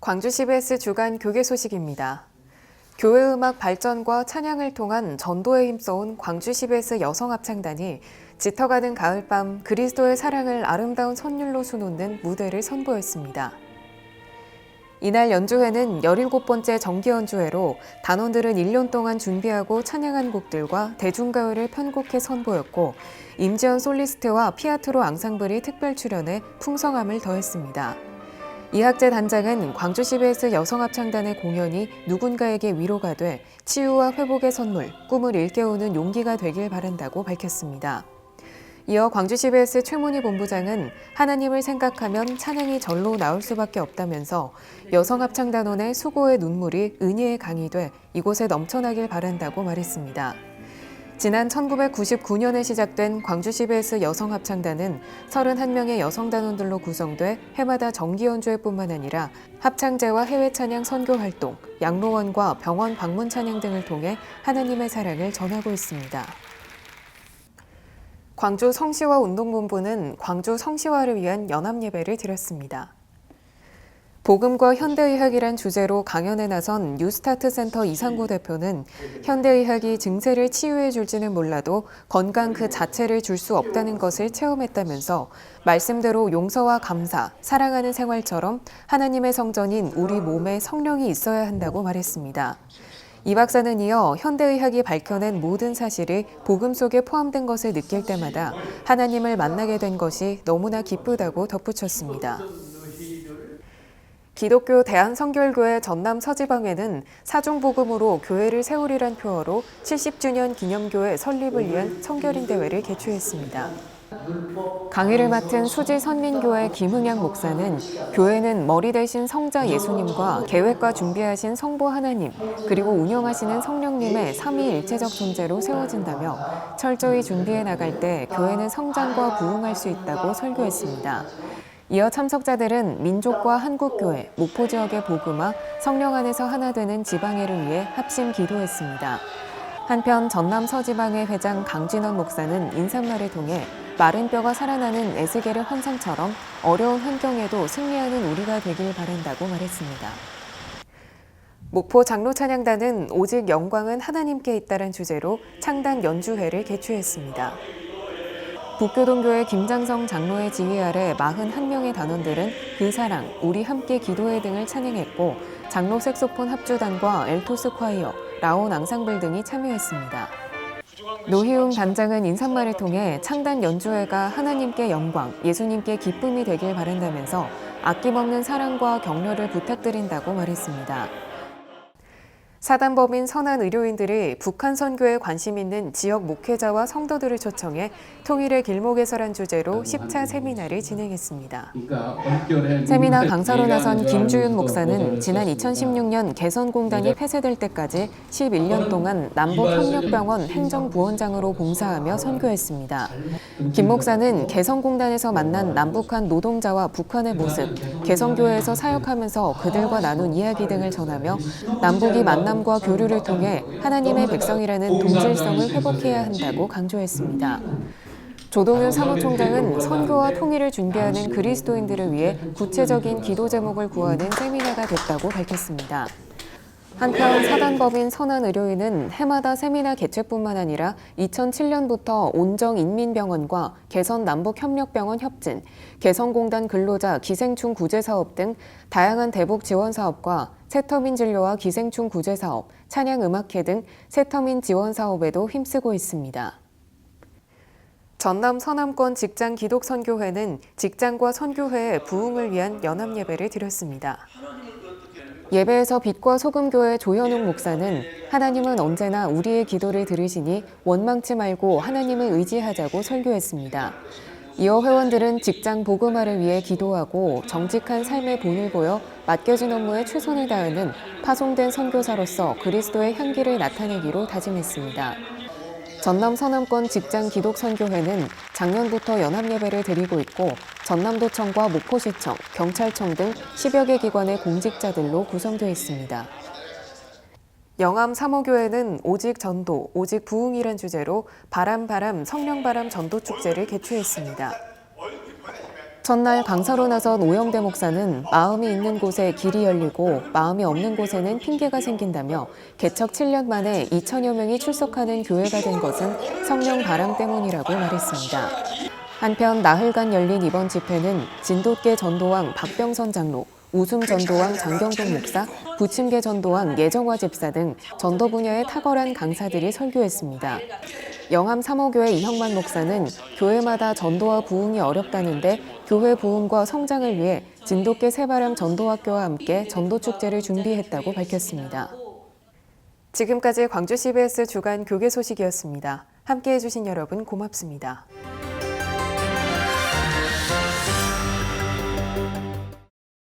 광주 CBS 주간 교계 소식입니다. 교회 음악 발전과 찬양을 통한 전도에 힘써온 광주 CBS 여성합창단이 짙어가는 가을밤 그리스도의 사랑을 아름다운 선율로 수놓는 무대를 선보였습니다. 이날 연주회는 17번째 정기 연주회로 단원들은 1년 동안 준비하고 찬양한 곡들과 대중가요를 편곡해 선보였고 임지연 솔리스트와 피아트로 앙상블이 특별 출연해 풍성함을 더했습니다. 이학재 단장은 광주 CBS 여성합창단의 공연이 누군가에게 위로가 돼 치유와 회복의 선물, 꿈을 일깨우는 용기가 되길 바란다고 밝혔습니다. 이어 광주 CBS 최문희 본부장은 하나님을 생각하면 찬양이 절로 나올 수밖에 없다면서 여성합창단원의 수고의 눈물이 은혜의 강이 돼 이곳에 넘쳐나길 바란다고 말했습니다. 지난 1999년에 시작된 광주 CBS 여성합창단은 31명의 여성단원들로 구성돼 해마다 정기연주회뿐만 아니라 합창제와 해외 찬양 선교 활동, 양로원과 병원 방문 찬양 등을 통해 하나님의 사랑을 전하고 있습니다. 광주 성시화 운동본부는 광주 성시화를 위한 연합예배를 드렸습니다. 복음과 현대의학이란 주제로 강연에 나선 뉴스타트 센터 이상구 대표는 현대의학이 증세를 치유해 줄지는 몰라도 건강 그 자체를 줄 수 없다는 것을 체험했다면서 말씀대로 용서와 감사, 사랑하는 생활처럼 하나님의 성전인 우리 몸에 성령이 있어야 한다고 말했습니다. 이 박사는 이어 현대의학이 밝혀낸 모든 사실이 복음 속에 포함된 것을 느낄 때마다 하나님을 만나게 된 것이 너무나 기쁘다고 덧붙였습니다. 기독교 대한성결교회 전남 서지방에는 사중복음으로 교회를 세우리란 표어로 70주년 기념교회 설립을 위한 성결인 대회를 개최했습니다. 강의를 맡은 수지 선민교회 김흥양 목사는 교회는 머리 대신 성자 예수님과 계획과 준비하신 성부 하나님 그리고 운영하시는 성령님의 삼위일체적 존재로 세워진다며 철저히 준비해 나갈 때 교회는 성장과 부흥할 수 있다고 설교했습니다. 이어 참석자들은 민족과 한국교회, 목포 지역의 복음화, 성령 안에서 하나 되는 지방회를 위해 합심 기도했습니다. 한편 전남 서지방의 회장 강진원 목사는 인사말을 통해 마른 뼈가 살아나는 에스겔의 환상처럼 어려운 환경에도 승리하는 우리가 되길 바란다고 말했습니다. 목포 장로찬양단은 오직 영광은 하나님께 있다란 주제로 창단 연주회를 개최했습니다. 북교동교회 김장성 장로의 지휘 아래 41명의 단원들은 그 사랑, 우리 함께 기도회 등을 찬양했고 장로 색소폰 합주단과 엘토스 콰이어, 라온 앙상블 등이 참여했습니다. 노희웅 단장은 인사말을 통해 창단 연주회가 하나님께 영광, 예수님께 기쁨이 되길 바란다면서 아낌없는 사랑과 격려를 부탁드린다고 말했습니다. 사단법인 선한 의료인들이 북한 선교에 관심 있는 지역 목회자와 성도들을 초청해 통일의 길목에서란 주제로 10차 세미나를 진행했습니다. 세미나 강사로 나선 김주윤 목사는 지난 2016년 개선공단이 폐쇄될 때까지 11년 동안 남북협력병원 행정부원장으로 봉사하며 선교했습니다. 김 목사는 개선공단에서 만난 남북한 노동자와 북한의 모습, 개선교회에서 사역하면서 그들과 나눈 이야기 등을 전하며 남북이 만남과 교류를 통해 하나님의 백성이라는 동질성을 회복해야 한다고 강조했습니다. 조동윤 사무총장은 선교와 통일을 준비하는 그리스도인들을 위해 구체적인 기도 제목을 구하는 세미나가 됐다고 밝혔습니다. 한편 사단법인 선한의료인은 해마다 세미나 개최뿐만 아니라 2007년부터 온정인민병원과 개선남북협력병원 협진, 개성공단 근로자 기생충 구제사업 등 다양한 대북 지원 사업과 새터민 진료와 기생충 구제 사업, 찬양음악회 등 새터민 지원 사업에도 힘쓰고 있습니다. 전남 서남권 직장기독선교회는 직장과 선교회의 부흥을 위한 연합예배를 드렸습니다. 예배에서 빛과 소금교회 조현웅 목사는 하나님은 언제나 우리의 기도를 들으시니 원망치 말고 하나님을 의지하자고 설교했습니다. 이어 회원들은 직장 복음화를 위해 기도하고 정직한 삶의 본을 보여 맡겨진 업무에 최선을 다하는 파송된 선교사로서 그리스도의 향기를 나타내기로 다짐했습니다. 전남 서남권 직장기독선교회는 작년부터 연합예배를 드리고 있고 전남도청과 목포시청, 경찰청 등 10여 개 기관의 공직자들로 구성되어 있습니다. 영암 사모교회는 오직 전도, 오직 부흥이란 주제로 바람 성령바람 전도축제를 개최했습니다. 첫날 강사로 나선 오영대 목사는 마음이 있는 곳에 길이 열리고 마음이 없는 곳에는 핑계가 생긴다며 개척 7년 만에 2천여 명이 출석하는 교회가 된 것은 성령 바람 때문이라고 말했습니다. 한편 나흘간 열린 이번 집회는 진돗개 전도왕 박병선 장로, 웃음 전도왕 장경동 목사, 부침개 전도왕 예정화 집사 등 전도 분야의 탁월한 강사들이 설교했습니다. 영암 3호교회 이형만 목사는 교회마다 전도와 부흥이 어렵다는데 교회 부흥과 성장을 위해 진돗개 새바람 전도학교와 함께 전도축제를 준비했다고 밝혔습니다. 지금까지 광주 CBS 주간 교계 소식이었습니다. 함께해 주신 여러분 고맙습니다.